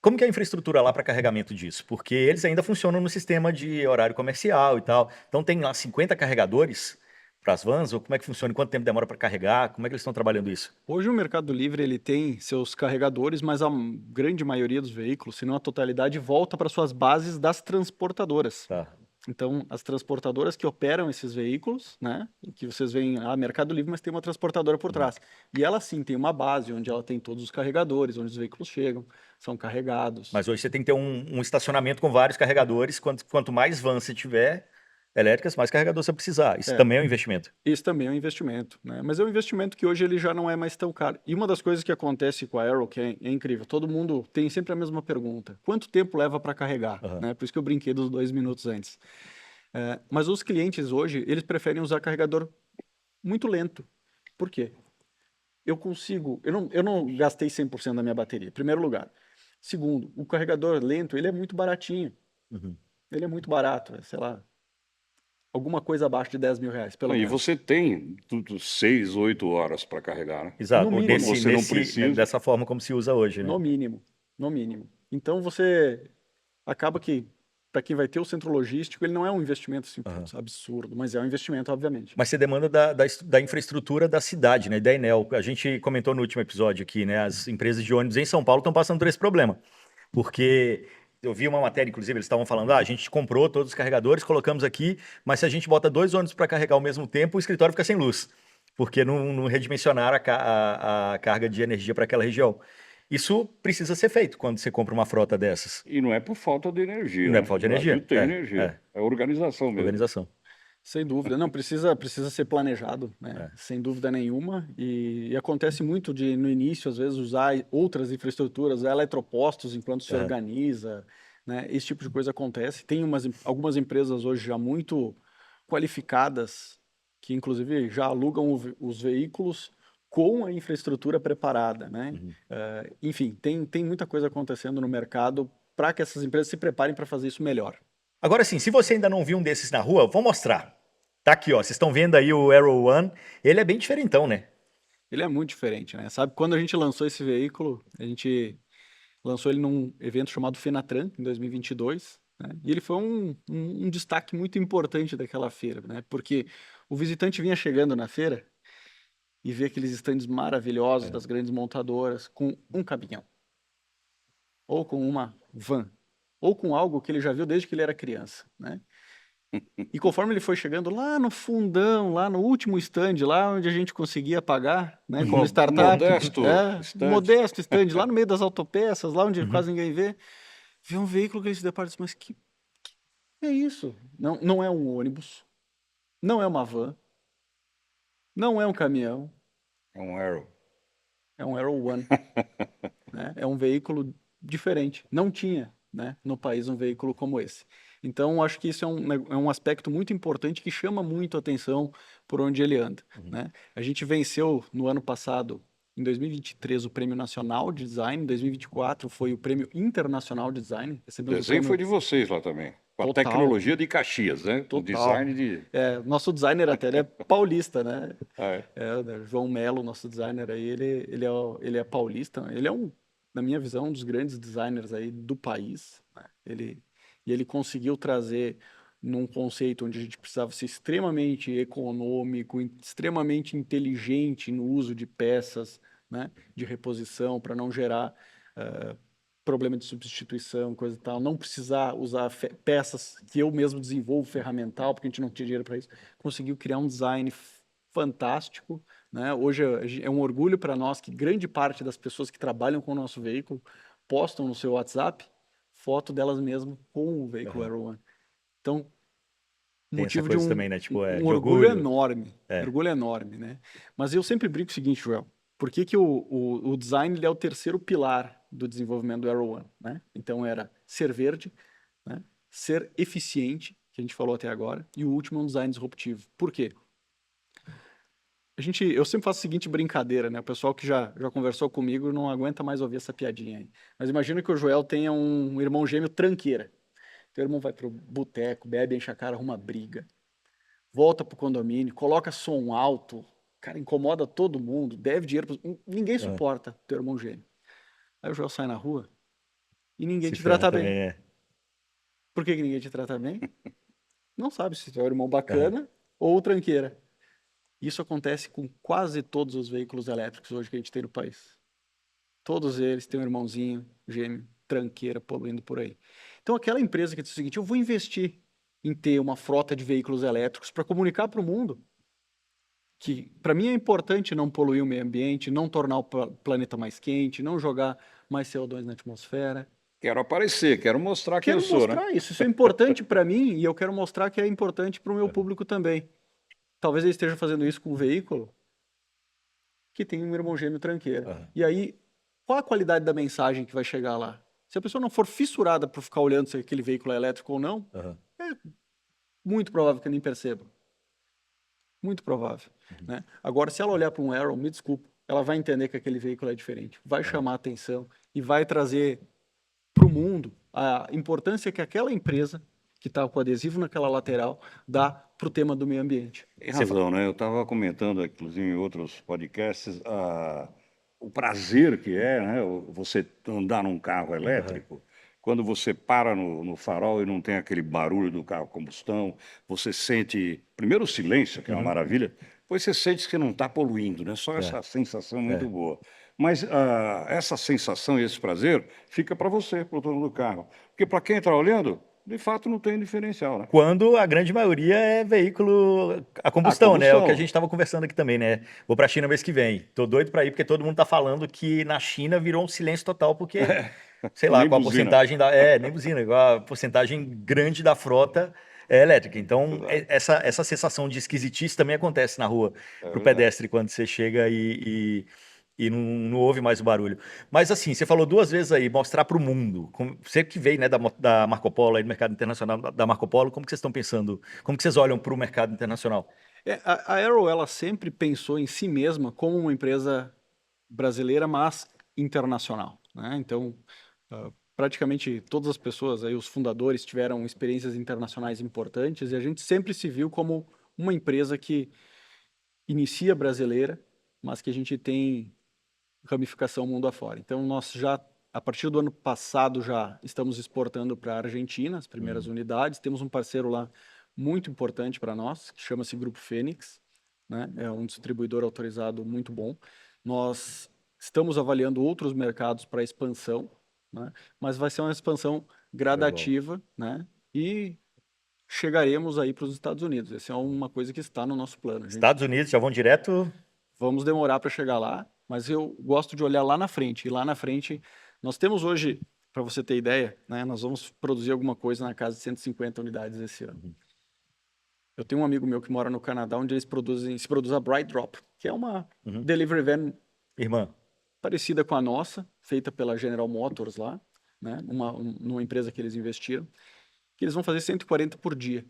Como que é a infraestrutura lá para carregamento disso? Porque eles ainda funcionam no sistema de horário comercial e tal. Então tem lá 50 carregadores para as vans, ou como é que funciona? Quanto tempo demora para carregar? Como é que eles estão trabalhando isso? Hoje o Mercado Livre ele tem seus carregadores, mas a grande maioria dos veículos, se não a totalidade, volta para suas bases das transportadoras. Tá. Então, as transportadoras que operam esses veículos, né, que vocês veem, Mercado Livre, mas tem uma transportadora por Uhum. trás. E ela sim tem uma base onde ela tem todos os carregadores, onde os veículos chegam, são carregados. Mas hoje você tem que ter um estacionamento com vários carregadores. Quanto mais vans você tiver elétricas, mais carregador você precisar. Isso É, também é um investimento. isso também é um investimento, né? Mas é um investimento que hoje ele já não é mais tão caro. E uma das coisas que acontece com a Arrow, que é incrível, todo mundo tem sempre a mesma pergunta: quanto tempo leva para carregar? Aham. Né? Por isso que eu brinquei dos 2 minutos antes. Mas os clientes hoje, eles preferem usar carregador muito lento. Por quê? Eu não gastei 100% da minha bateria, em primeiro lugar. Segundo, o carregador lento, ele é muito baratinho. Uhum. Ele é muito barato, sei lá, alguma coisa abaixo de 10 mil reais, pelo E menos. você tem tudo 6, 8 horas para carregar, né? No Exato. Ou Quando mínimo. você não precisa. dessa forma como se usa hoje, né? No mínimo, no mínimo. Então você acaba que, para quem vai ter o centro logístico, ele não é um investimento assim, Aham. putz, absurdo, mas é um investimento, obviamente. Mas você demanda da infraestrutura da cidade, né? Da Enel. A gente comentou no último episódio aqui, né? As empresas de ônibus em São Paulo estão passando por esse problema. Porque eu vi uma matéria, inclusive, eles estavam falando: a gente comprou todos os carregadores, colocamos aqui, mas se a gente bota 2 ônibus para carregar ao mesmo tempo, o escritório fica sem luz. Porque não redimensionaram a carga de energia para aquela região. Isso precisa ser feito quando você compra uma frota dessas. E não é por falta de E energia, não é né? por falta O de Brasil energia. tem energia. É organização mesmo. Organização. Sem dúvida, não, precisa ser planejado, né? É. Sem dúvida nenhuma. E acontece muito de, no início, às vezes, usar outras infraestruturas, eletropostos enquanto se Aham. organiza, né? Esse tipo de coisa acontece. Tem algumas empresas hoje já muito qualificadas, que inclusive já alugam os veículos com a infraestrutura preparada, né? Uhum. Enfim, tem muita coisa acontecendo no mercado para que essas empresas se preparem para fazer isso melhor. Agora sim, se você ainda não viu um desses na rua, vou mostrar. Tá aqui, ó. Vocês estão vendo aí o Arrow One. Ele é bem diferentão, né? Ele é muito diferente, né? Sabe, quando a gente lançou esse veículo, a gente lançou ele num evento chamado Fenatran, em 2022, né? E ele foi um destaque muito importante daquela feira, né? Porque o visitante vinha chegando na feira e via aqueles estandes maravilhosos É. das grandes montadoras com um caminhão, ou com uma van, ou com algo que ele já viu desde que ele era criança, né? E conforme ele foi chegando lá no fundão, lá no último stand, lá onde a gente conseguia pagar, né, como startup, Modesto estande. modesto stand, lá no meio das autopeças, lá onde Uhum. quase ninguém vê um veículo que ele se depara e diz, mas que é isso? Não é um ônibus, não é uma van, não é um caminhão, É um Arrow. é um Aero One, né? É um veículo diferente. Não tinha, né, no país um veículo como esse. Então, acho que isso é um aspecto muito importante que chama muito a atenção por onde ele anda, Uhum. né? A gente venceu no ano passado, em 2023, o Prêmio Nacional de Design, em 2024 foi o Prêmio Internacional de Design, O recebemos o desenho foi prêmio de vocês lá também. Com a total, tecnologia de Caxias, né? O total. design de. Nosso designer até ele é paulista, né? Ah, é. Né, João Melo, nosso designer aí, ele é paulista, ele é na minha visão, um dos grandes designers aí do país, né? E ele conseguiu trazer num conceito onde a gente precisava ser extremamente econômico, extremamente inteligente no uso de peças, né, de reposição, para não gerar problema de substituição, coisa e tal, não precisar usar peças que eu mesmo desenvolvo ferramental, porque a gente não tinha dinheiro para isso, conseguiu criar um design fantástico, né? Hoje é um orgulho para nós que grande parte das pessoas que trabalham com o nosso veículo postam no seu WhatsApp foto delas mesmas com o veículo Aero One. Então, Tem essa motivo de coisa também, né? Tipo, um de orgulho orgulho. enorme, É. orgulho enorme, né? Mas eu sempre brinco o seguinte, Joel, por que que o design ele é o terceiro pilar do desenvolvimento do Aero One, né? Então era ser verde, né? Ser eficiente, que a gente falou até agora, e o último é um design disruptivo. Por quê? Eu sempre faço a seguinte brincadeira, né? O pessoal que já conversou comigo não aguenta mais ouvir essa piadinha aí. Mas imagina que o Joel tenha um irmão gêmeo tranqueira. Teu irmão vai pro boteco, bebe, enche a cara, arruma briga. Volta pro condomínio, coloca som alto, cara, incomoda todo mundo, deve dinheiro, ninguém suporta teu irmão gêmeo. Aí o Joel sai na rua e ninguém Se te ferra trata também, bem. é. Por que que ninguém te trata bem? Não sabe se tu é o irmão bacana ou tranqueira. Isso acontece com quase todos os veículos elétricos hoje que a gente tem no país. Todos eles têm um irmãozinho gêmeo, tranqueira, poluindo por aí. Então aquela empresa que diz o seguinte, eu vou investir em ter uma frota de veículos elétricos para comunicar para o mundo que para mim é importante não poluir o meio ambiente, não tornar o planeta mais quente, não jogar mais CO2 na atmosfera. Quero aparecer, quero mostrar quem eu Quero sou, né? mostrar isso. Isso é importante para mim e eu quero mostrar que é importante para o meu público também. Talvez eu esteja fazendo isso com um veículo que tem um irmão gêmeo tranqueira. E aí, qual a qualidade da mensagem que vai chegar lá? Se a pessoa não for fissurada por ficar olhando se aquele veículo é elétrico ou não, é muito provável que eu nem perceba. Muito provável. Né? Agora, se ela olhar para um Arrow, me desculpa, ela vai entender que aquele veículo é diferente, vai chamar a atenção e vai trazer para o mundo a importância que aquela empresa que está com adesivo naquela lateral dá para o tema do meio ambiente. Tem razão, né? Eu estava comentando, inclusive, em outros podcasts, o prazer que é, né, você andar num carro elétrico. Quando você para no farol e não tem aquele barulho do carro a combustão, você sente, primeiro, o silêncio, que é uma maravilha, depois você sente que não está poluindo, né? Só essa sensação muito boa. Mas essa sensação e esse prazer fica para você, para o dono do carro. Porque para quem está olhando, de fato não tem diferencial, né? Quando a grande maioria é veículo a combustão, né? É o que a combustão. gente estava conversando aqui também, né? Vou para a China mês que vem. Tô doido para ir porque todo mundo tá falando que na China virou um silêncio total porque, sei lá, Nem qual a buzina. porcentagem nem buzina, a porcentagem grande da frota é elétrica. Então, essa sensação de esquisitice também acontece na rua pro pedestre quando você chega e não ouve mais o barulho. Mas assim, você falou duas vezes aí, mostrar para o mundo. Você que veio, né, da Marco Polo, aí do mercado internacional da Marco Polo, como que vocês estão pensando? Como que vocês olham para o mercado internacional? A Arrow, ela sempre pensou em si mesma como uma empresa brasileira, mas internacional, né? Então, praticamente todas as pessoas, aí, os fundadores, tiveram experiências internacionais importantes e a gente sempre se viu como uma empresa que inicia brasileira, mas que a gente tem ramificação mundo afora. Então, nós já, a partir do ano passado, já estamos exportando para a Argentina as primeiras unidades. Temos um parceiro lá muito importante para nós, que chama-se Grupo Fênix, né? É um distribuidor autorizado muito bom. Nós estamos avaliando outros mercados para expansão, né? Mas vai ser uma expansão gradativa, né? E chegaremos aí para os Estados Unidos. Essa é uma coisa que está no nosso plano. A gente Estados Unidos já vão direto? vamos demorar para chegar lá, mas eu gosto de olhar lá na frente. E lá na frente, nós temos hoje, para você ter ideia, né, nós vamos produzir alguma coisa na casa de 150 unidades esse ano. Eu tenho um amigo meu que mora no Canadá, onde se produz a Bright Drop, que é uma delivery van Irmã. parecida com a nossa, feita pela General Motors lá, né, numa empresa que eles investiram, que eles vão fazer 140 por dia.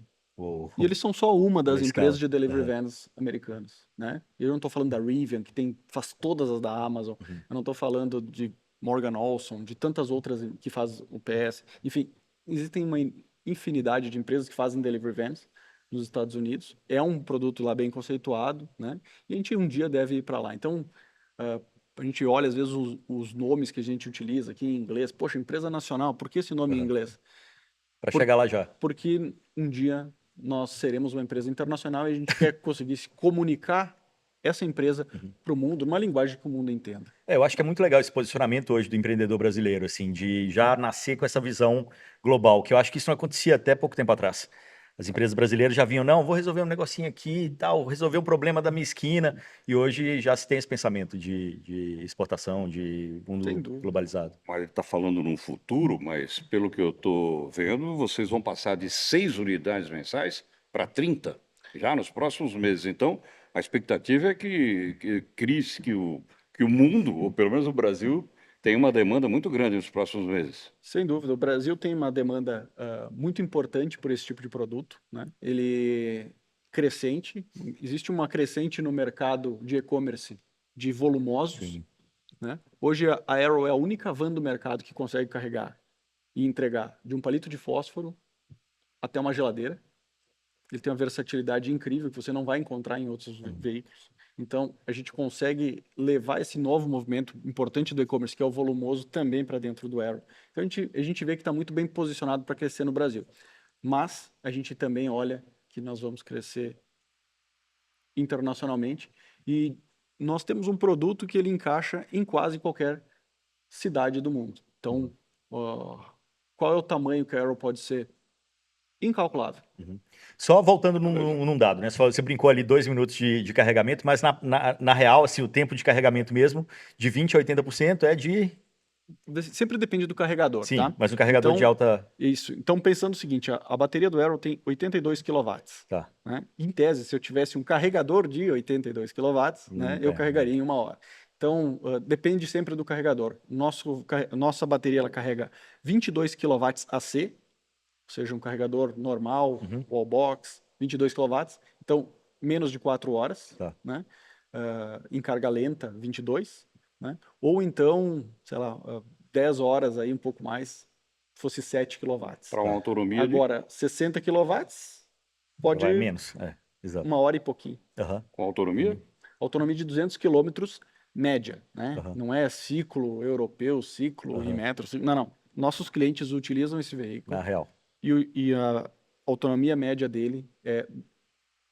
E eles são só uma das empresas de delivery vans americanas, né? Eu não estou falando da Rivian, que faz todas as da Amazon. Eu não estou falando de Morgan Olson, de tantas outras que faz o PS. Enfim, existem uma infinidade de empresas que fazem delivery vans nos Estados Unidos. É um produto lá bem conceituado, né? E a gente um dia deve ir para lá. Então, a gente olha às vezes os nomes que a gente utiliza aqui em inglês. Poxa, empresa nacional, por que esse nome em inglês? Para chegar lá já. Porque um dia nós seremos uma empresa internacional e a gente quer conseguir se comunicar essa empresa para o mundo, numa linguagem que o mundo entenda. Eu acho que é muito legal esse posicionamento hoje do empreendedor brasileiro, assim, de já nascer com essa visão global, que eu acho que isso não acontecia até pouco tempo atrás. As empresas brasileiras já vinham, não, vou resolver um negocinho aqui e tal, resolver um problema da minha esquina, e hoje já se tem esse pensamento de exportação, de Sem mundo dúvida. globalizado. Mas ele está falando num futuro, mas pelo que eu estou vendo, vocês vão passar de 6 unidades mensais para 30 já nos próximos meses. Então, a expectativa é que o mundo, ou pelo menos o Brasil, tenha uma demanda muito grande nos próximos meses. Sem dúvida, o Brasil tem uma demanda muito importante por esse tipo de produto, né? Ele crescente, existe uma crescente no mercado de e-commerce de volumosos, Sim. né? Hoje a Arrow é a única van do mercado que consegue carregar e entregar de um palito de fósforo até uma geladeira. Ele tem uma versatilidade incrível que você não vai encontrar em outros veículos. Então, a gente consegue levar esse novo movimento importante do e-commerce, que é o volumoso, também para dentro do Arrow. Então, a gente vê que está muito bem posicionado para crescer no Brasil. Mas a gente também olha que nós vamos crescer internacionalmente e nós temos um produto que ele encaixa em quase qualquer cidade do mundo. Então, qual é o tamanho que a Arrow pode ser? Incalculável. Só voltando num dado, né? Você brincou ali 2 minutos de carregamento, mas na real, assim, o tempo de carregamento mesmo, de 20% a 80% é de. Sempre depende do carregador, Sim, tá? mas um carregador de Então, alta. isso. Então, pensando o seguinte, a bateria do Arrow tem 82 kW. Tá. Né? Em tese, se eu tivesse um carregador de 82 kW, né, eu carregaria em 1 hora. Então, depende sempre do carregador. Nossa bateria ela carrega 22 kW AC, ou seja, um carregador normal, wallbox, 22 kW. Então, menos de 4 horas, Tá. né? Em carga lenta, 22, né? Ou então, sei lá, 10 horas aí, um pouco mais, fosse 7 kW. Para uma autonomia Agora, 60 kW, pode Vai ir menos. Exato. 1 hora e pouquinho. Aham. com autonomia? Autonomia de 200 quilômetros média, né? Aham. Não é ciclo europeu, ciclo em metros. Não, não. Nossos clientes utilizam esse veículo Na real. e a autonomia média dele é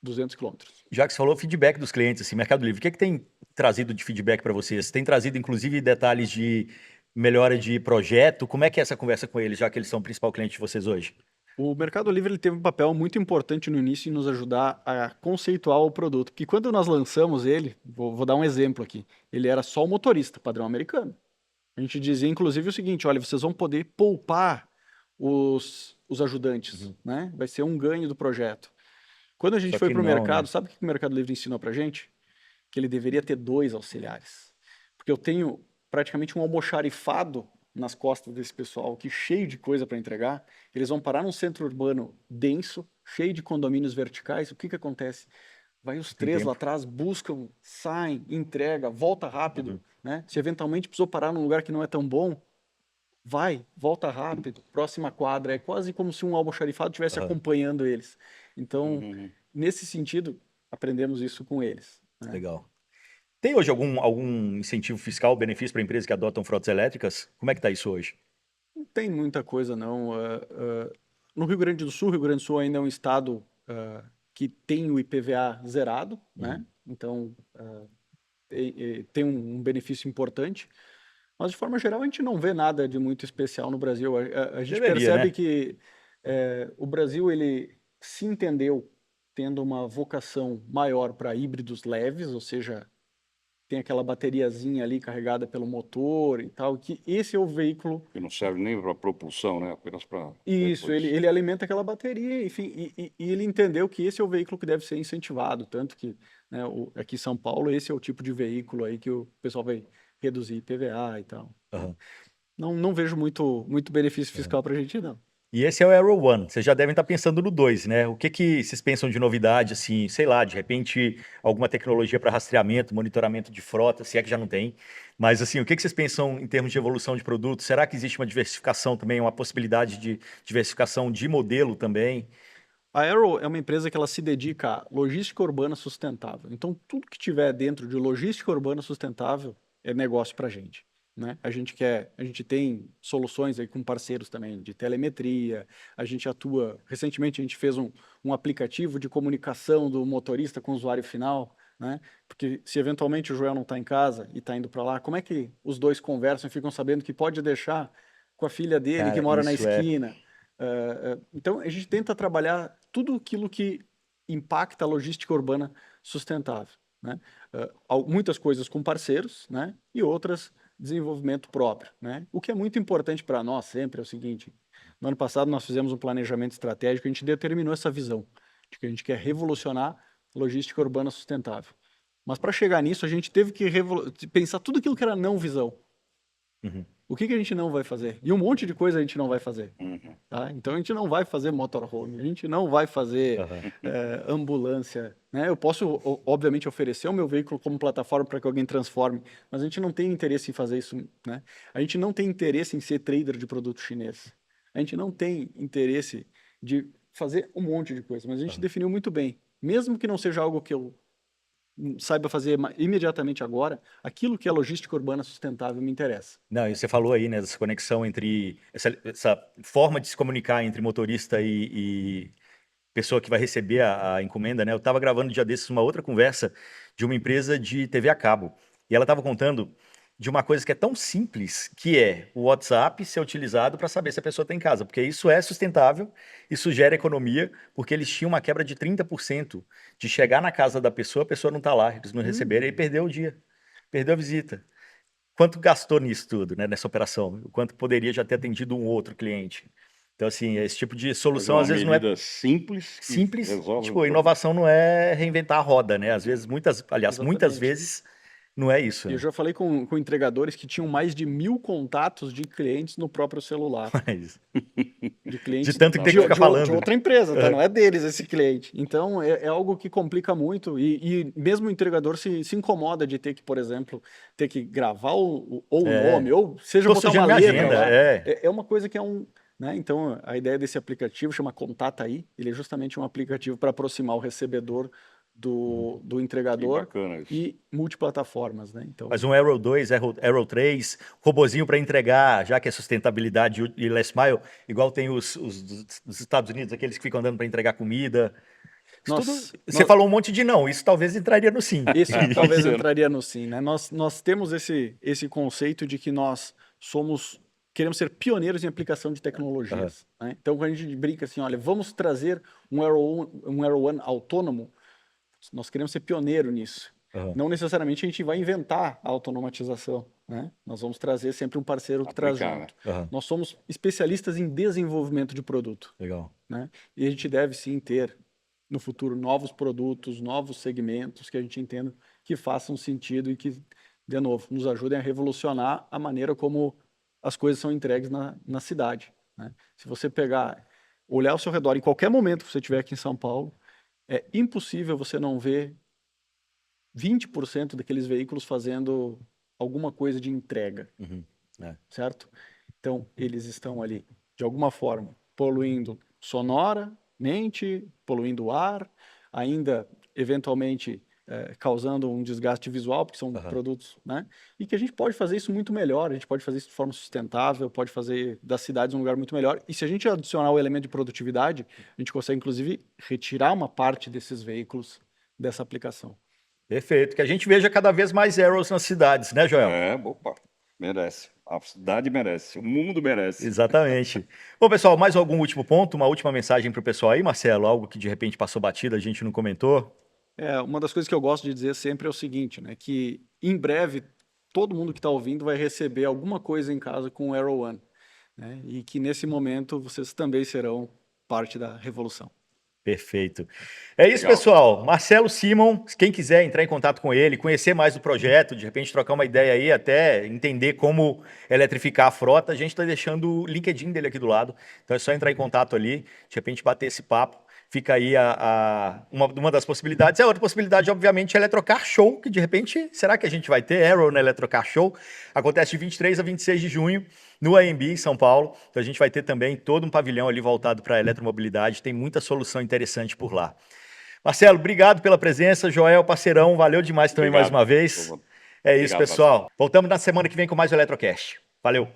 200 quilômetros. Já que você falou feedback dos clientes, assim, Mercado Livre, o que tem trazido de feedback para vocês? Tem trazido, inclusive, detalhes de melhora de projeto? Como é que é essa conversa com eles, já que eles são o principal cliente de vocês hoje? O Mercado Livre ele teve um papel muito importante no início em nos ajudar a conceituar o produto. Porque quando nós lançamos ele, vou dar um exemplo aqui, ele era só o motorista, padrão americano. A gente dizia, inclusive, o seguinte, olha, vocês vão poder poupar os ajudantes, né? Vai ser um ganho do projeto. Quando a gente Só foi que para o não, mercado, né? sabe o que o Mercado Livre ensinou para gente? Que ele deveria ter 2 auxiliares. Porque eu tenho praticamente um almoxarifado nas costas desse pessoal aqui, cheio de coisa para entregar. Eles vão parar num centro urbano denso, cheio de condomínios verticais. O que que acontece? Vai os 3 lá atrás, buscam, saem, entrega, volta rápido, né? Se eventualmente precisou parar num lugar que não é tão bom, vai, volta rápido, próxima quadra. É quase como se um almoxarifado estivesse acompanhando eles. Então, nesse sentido, aprendemos isso com eles, né? Legal. Tem hoje algum incentivo fiscal, benefício para empresas que adotam frotas elétricas? Como é que está isso hoje? Não tem muita coisa, não. No Rio Grande do Sul ainda é um estado que tem o IPVA zerado, né? Então, tem um benefício importante. Mas, de forma geral, a gente não vê nada de muito especial no Brasil. A gente Deveria, percebe né? que o Brasil ele se entendeu tendo uma vocação maior para híbridos leves, ou seja, tem aquela bateriazinha ali carregada pelo motor e tal, que esse é o veículo. Que não serve nem para propulsão, né? Apenas para. Isso, ele alimenta aquela bateria, enfim, e ele entendeu que esse é o veículo que deve ser incentivado, tanto que, né, aqui em São Paulo, esse é o tipo de veículo aí que o pessoal vai reduzir IPVA e tal. Aham. Não vejo muito benefício fiscal para a gente, não. E esse é o Arrow One. Vocês já devem estar pensando no 2, né? O que vocês pensam de novidade, assim, sei lá, de repente alguma tecnologia para rastreamento, monitoramento de frota, se é que já não tem. Mas assim, o que vocês pensam em termos de evolução de produto? Será que existe uma diversificação também, uma possibilidade de diversificação de modelo também? A Arrow é uma empresa que ela se dedica à logística urbana sustentável. Então, tudo que tiver dentro de logística urbana sustentável é negócio para a gente. né? A gente tem soluções aí com parceiros também de telemetria, a gente atua, recentemente a gente fez um aplicativo de comunicação do motorista com o usuário final, né? Porque se eventualmente o Joel não está em casa e está indo para lá, como é que os dois conversam e ficam sabendo que pode deixar com a filha dele que Cara, mora na isso é. esquina? Então a gente tenta trabalhar tudo aquilo que impacta a logística urbana sustentável, né? Muitas coisas com parceiros, né? E outras desenvolvimento próprio, né? O que é muito importante para nós sempre é o seguinte: no ano passado nós fizemos um planejamento estratégico, a gente determinou essa visão de que a gente quer revolucionar a logística urbana sustentável. Mas para chegar nisso, a gente teve que pensar tudo aquilo que era não visão. Uhum. O que a gente não vai fazer? E um monte de coisa a gente não vai fazer. Uhum. Tá? Então a gente não vai fazer motorhome, a gente não vai fazer ambulância, né? Eu posso, obviamente, oferecer o meu veículo como plataforma para que alguém transforme, mas a gente não tem interesse em fazer isso, né? A gente não tem interesse em ser trader de produto chinês. A gente não tem interesse de fazer um monte de coisa, mas a gente definiu muito bem. Mesmo que não seja algo que eu saiba fazer imediatamente agora, aquilo que é logística urbana sustentável me interessa. Não, e você falou aí, né, dessa conexão entre essa forma de se comunicar entre motorista e pessoa que vai receber a encomenda, né? Eu estava gravando um dia desses uma outra conversa de uma empresa de TV a cabo e ela estava contando de uma coisa que é tão simples, que é o WhatsApp ser utilizado para saber se a pessoa está em casa, porque isso é sustentável, isso gera economia, porque eles tinham uma quebra de 30% de chegar na casa da pessoa, a pessoa não está lá, eles não receberam e perdeu o dia, perdeu a visita. Quanto gastou nisso tudo, né, nessa operação? O quanto poderia já ter atendido um outro cliente? Então, assim, esse tipo de Mas é solução uma às vezes não é medida simples que simples. resolve o Tipo, problema. inovação não é reinventar a roda, né? Às vezes, muitas Exatamente. vezes não é isso, E eu né? já falei com entregadores que tinham mais de 1.000 contatos de clientes no próprio celular. Mas, De de clientes tanto que tem que ficar de falando. outra empresa, tá? Não é deles esse cliente. Então, é algo que complica muito e mesmo o entregador se incomoda de ter que, por exemplo, ter que gravar ou o nome, ou seja, Tô botar sujando uma minha letra agenda, lá. é. É uma coisa que é um... Né? Então, a ideia desse aplicativo chama Contata Aí. Ele é justamente um aplicativo para aproximar o recebedor do Que entregador bacana isso. e multiplataformas, né? Então, Mas um Arrow 2, Arrow 3, robozinho para entregar, já que é sustentabilidade e last mile, igual tem os dos Estados Unidos, aqueles que ficam andando para entregar comida. Isso tudo, você falou um monte de não, isso talvez entraria no sim. Isso talvez ser. entraria no sim, né? Nós temos esse conceito de que nós queremos ser pioneiros em aplicação de tecnologias, né? Então, quando a gente brinca assim, olha, vamos trazer um Aero One autônomo, nós queremos ser pioneiro nisso. Não necessariamente a gente vai inventar a automatização, né? Nós vamos trazer sempre um parceiro que traz junto. Nós somos especialistas em desenvolvimento de produto. Legal. Né? E a gente deve sim ter no futuro novos produtos, novos segmentos que a gente entenda que façam sentido e que, de novo, nos ajudem a revolucionar a maneira como as coisas são entregues na cidade. Né? Se você olhar ao seu redor em qualquer momento que você estiver aqui em São Paulo, é impossível você não ver 20% daqueles veículos fazendo alguma coisa de entrega, certo? Então, eles estão ali, de alguma forma, poluindo sonoramente, poluindo o ar, ainda, eventualmente, causando um desgaste visual, porque são produtos, né? E que a gente pode fazer isso muito melhor, a gente pode fazer isso de forma sustentável, pode fazer das cidades um lugar muito melhor. E se a gente adicionar o elemento de produtividade, a gente consegue, inclusive, retirar uma parte desses veículos dessa aplicação. Perfeito. Que a gente veja cada vez mais Arrows nas cidades, né, Joel? Opa, merece. A cidade merece, o mundo merece. Exatamente. Bom, pessoal, mais algum último ponto, uma última mensagem para o pessoal aí, Marcelo? Algo que de repente passou batida, a gente não comentou? Uma das coisas que eu gosto de dizer sempre é o seguinte, né? Que em breve todo mundo que está ouvindo vai receber alguma coisa em casa com o Aero One, né? E que nesse momento vocês também serão parte da revolução. Perfeito. É isso, pessoal. Marcelo Simon, quem quiser entrar em contato com ele, conhecer mais do projeto, de repente trocar uma ideia aí, até entender como eletrificar a frota, a gente está deixando o LinkedIn dele aqui do lado. Então é só entrar em contato ali, de repente bater esse papo. Fica aí uma das possibilidades. A outra possibilidade, obviamente, é Eletrocar Show, que de repente, será que a gente vai ter Arrow na Eletrocar Show? Acontece de 23 a 26 de junho, no AMB, em São Paulo. Então a gente vai ter também todo um pavilhão ali voltado para a eletromobilidade. Tem muita solução interessante por lá. Marcelo, obrigado pela presença. Joel, parceirão, valeu demais também mais uma vez. É isso, Obrigado, pessoal. Voltamos na semana que vem com mais o Eletrocast. Valeu!